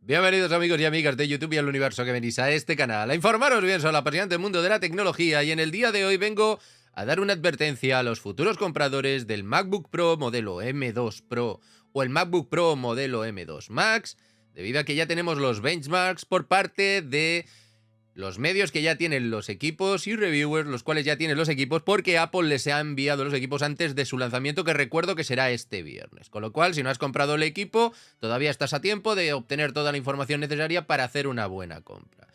Bienvenidos amigos y amigas de YouTube y al universo que venís a este canal a informaros bien sobre el apasionante mundo de la tecnología, y en el día de hoy vengo a dar una advertencia a los futuros compradores del MacBook Pro modelo M2 Pro o el MacBook Pro modelo M2 Max, debido a que ya tenemos los benchmarks por parte de los medios que ya tienen los equipos y reviewers los cuales ya tienen los equipos, porque Apple les ha enviado los equipos antes de su lanzamiento, que recuerdo que será este viernes. Con lo cual, si no has comprado el equipo, todavía estás a tiempo de obtener toda la información necesaria para hacer una buena compra.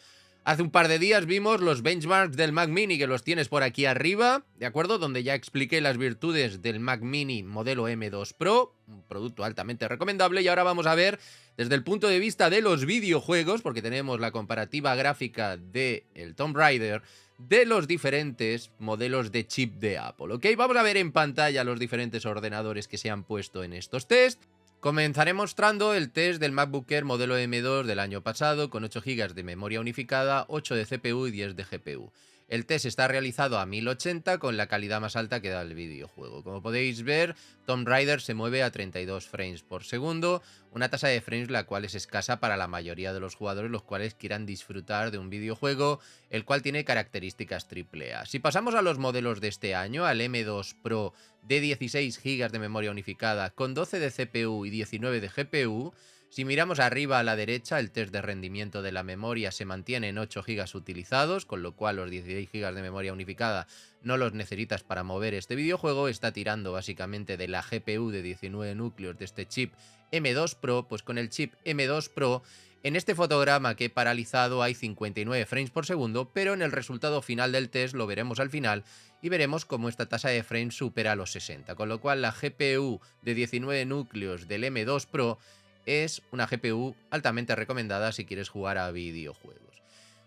Hace un par de días vimos los benchmarks del Mac Mini, que los tienes por aquí arriba, ¿de acuerdo? Donde ya expliqué las virtudes del Mac Mini modelo M2 Pro, un producto altamente recomendable, y ahora vamos a ver desde el punto de vista de los videojuegos, porque tenemos la comparativa gráfica del Tomb Raider, de los diferentes modelos de chip de Apple, ¿ok? Vamos a ver en pantalla los diferentes ordenadores que se han puesto en estos tests. Comenzaré mostrando el test del MacBook Air modelo M2 del año pasado, con 8 GB de memoria unificada, 8 de CPU y 10 de GPU. El test está realizado a 1080 con la calidad más alta que da el videojuego. Como podéis ver, Tomb Raider se mueve a 32 frames por segundo, una tasa de frames la cual es escasa para la mayoría de los jugadores los cuales quieran disfrutar de un videojuego el cual tiene características AAA. Si pasamos a los modelos de este año, al M2 Pro de 16 GB de memoria unificada con 12 de CPU y 19 de GPU, si miramos arriba a la derecha, el test de rendimiento de la memoria se mantiene en 8 GB utilizados, con lo cual los 16 GB de memoria unificada no los necesitas para mover este videojuego. Está tirando básicamente de la GPU de 19 núcleos de este chip M2 Pro, pues con el chip M2 Pro, en este fotograma que he paralizado hay 59 frames por segundo, pero en el resultado final del test, lo veremos al final, y veremos cómo esta tasa de frames supera los 60, con lo cual la GPU de 19 núcleos del M2 Pro es una GPU altamente recomendada si quieres jugar a videojuegos.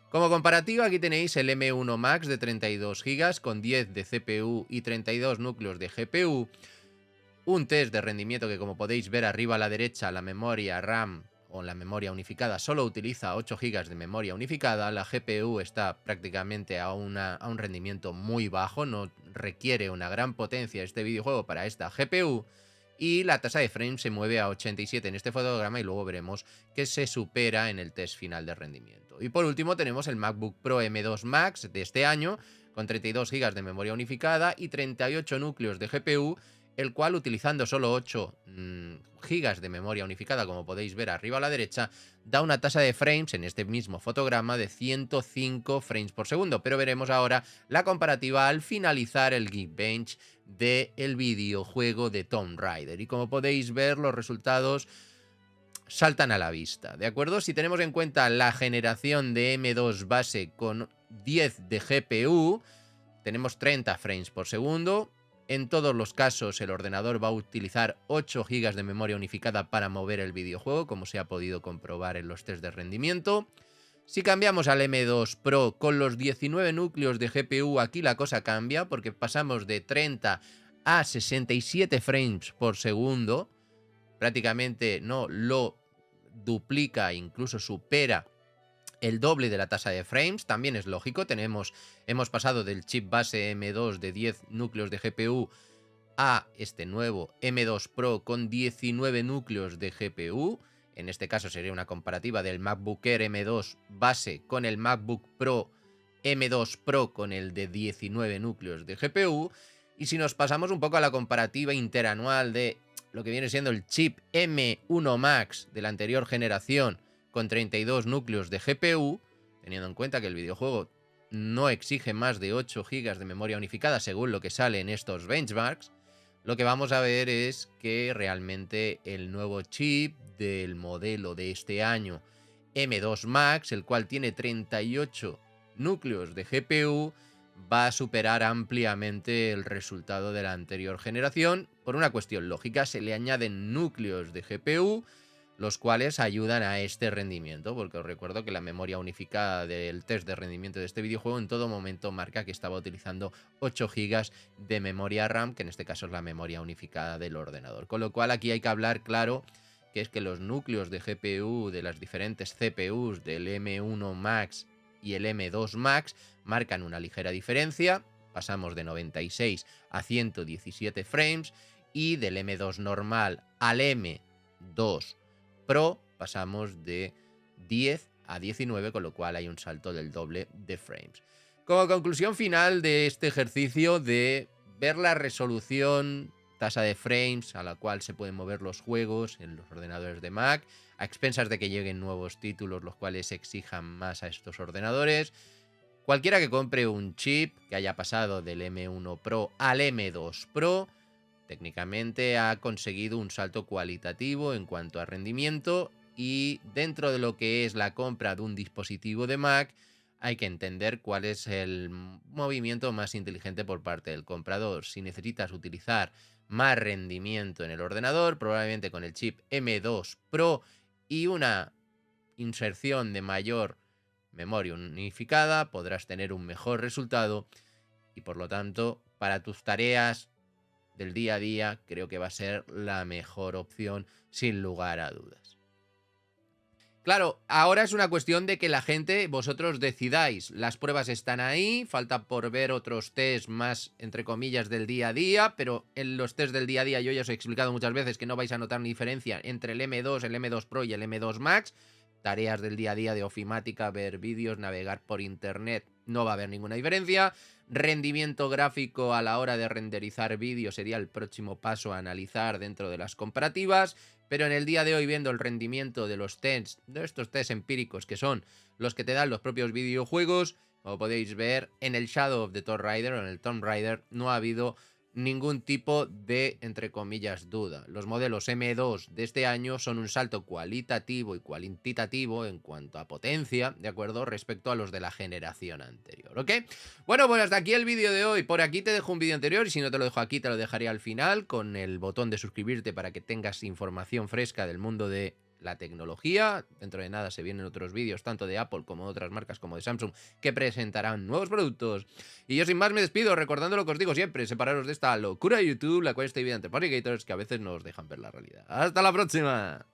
Como comparativa, aquí tenéis el M1 Max de 32 GB con 10 de CPU y 32 núcleos de GPU. Un test de rendimiento que, como podéis ver arriba a la derecha, la memoria RAM o la memoria unificada solo utiliza 8 GB de memoria unificada. La GPU está prácticamente a un rendimiento muy bajo, no requiere una gran potencia este videojuego para esta GPU. Y la tasa de frames se mueve a 87 en este fotograma, y luego veremos que se supera en el test final de rendimiento. Y por último tenemos el MacBook Pro M2 Max de este año, con 32 GB de memoria unificada y 38 núcleos de GPU, el cual, utilizando solo 8 GB de memoria unificada, como podéis ver arriba a la derecha, da una tasa de frames en este mismo fotograma de 105 frames por segundo. Pero veremos ahora la comparativa al finalizar el Geekbench del videojuego de Tomb Raider. Y como podéis ver, los resultados saltan a la vista, ¿de acuerdo? Si tenemos en cuenta la generación de M2 base con 10 de GPU, tenemos 30 frames por segundo. En todos los casos, el ordenador va a utilizar 8 GB de memoria unificada para mover el videojuego, como se ha podido comprobar en los test de rendimiento. Si cambiamos al M2 Pro con los 19 núcleos de GPU, aquí la cosa cambia, porque pasamos de 30 a 67 frames por segundo. Prácticamente no lo duplica, incluso supera el doble de la tasa de frames. También es lógico, hemos pasado del chip base M2 de 10 núcleos de GPU a este nuevo M2 Pro con 19 núcleos de GPU. En este caso sería una comparativa del MacBook Air M2 base con el MacBook Pro M2 Pro con el de 19 núcleos de GPU. Y si nos pasamos un poco a la comparativa interanual de lo que viene siendo el chip M1 Max de la anterior generación con 32 núcleos de GPU, teniendo en cuenta que el videojuego no exige más de 8 GB de memoria unificada según lo que sale en estos benchmarks, lo que vamos a ver es que realmente el nuevo chip del modelo de este año M2 Max, el cual tiene 38 núcleos de GPU, va a superar ampliamente el resultado de la anterior generación. Por una cuestión lógica, se le añaden núcleos de GPU, los cuales ayudan a este rendimiento, porque os recuerdo que la memoria unificada del test de rendimiento de este videojuego en todo momento marca que estaba utilizando 8 GB de memoria RAM, que en este caso es la memoria unificada del ordenador. Con lo cual aquí hay que hablar claro, que es que los núcleos de GPU de las diferentes CPUs del M1 Max y el M2 Max marcan una ligera diferencia. Pasamos de 96 a 117 frames, y del M2 normal al M2 Pro pasamos de 10 a 19, con lo cual hay un salto del doble de frames. Como conclusión final de este ejercicio de ver la resolución, tasa de frames a la cual se pueden mover los juegos en los ordenadores de Mac, a expensas de que lleguen nuevos títulos los cuales exijan más a estos ordenadores, cualquiera que compre un chip que haya pasado del M1 Pro al M2 Pro, técnicamente ha conseguido un salto cualitativo en cuanto a rendimiento, y dentro de lo que es la compra de un dispositivo de Mac, hay que entender cuál es el movimiento más inteligente por parte del comprador. Si necesitas utilizar más rendimiento en el ordenador, probablemente con el chip M2 Pro y una inserción de mayor memoria unificada, podrás tener un mejor resultado y por lo tanto, para tus tareas del día a día, creo que va a ser la mejor opción sin lugar a dudas. Claro, ahora es una cuestión de que la gente, vosotros decidáis. Las pruebas están ahí, falta por ver otros test más, entre comillas, del día a día, pero en los test del día a día yo ya os he explicado muchas veces que no vais a notar ni diferencia entre el M2, el M2 Pro y el M2 Max. Tareas del día a día de ofimática, ver vídeos, navegar por internet, no va a haber ninguna diferencia. Rendimiento gráfico a la hora de renderizar vídeos sería el próximo paso a analizar dentro de las comparativas. Pero en el día de hoy, viendo el rendimiento de los tests, de estos tests empíricos que son los que te dan los propios videojuegos, como podéis ver, en el Shadow of the Tomb Raider o en el Tomb Raider no ha habido ningún tipo de, entre comillas, duda. Los modelos M2 de este año son un salto cualitativo y cuantitativo en cuanto a potencia, ¿de acuerdo? Respecto a los de la generación anterior, ¿ok? Bueno, pues hasta aquí el vídeo de hoy. Por aquí te dejo un vídeo anterior y si no te lo dejo aquí te lo dejaré al final con el botón de suscribirte para que tengas información fresca del mundo de la tecnología. Dentro de nada se vienen otros vídeos tanto de Apple como de otras marcas como de Samsung que presentarán nuevos productos. Y yo sin más me despido recordando lo que os digo siempre: separaros de esta locura de YouTube, la cual está dividida entre Panigators que a veces nos dejan ver la realidad. ¡Hasta la próxima!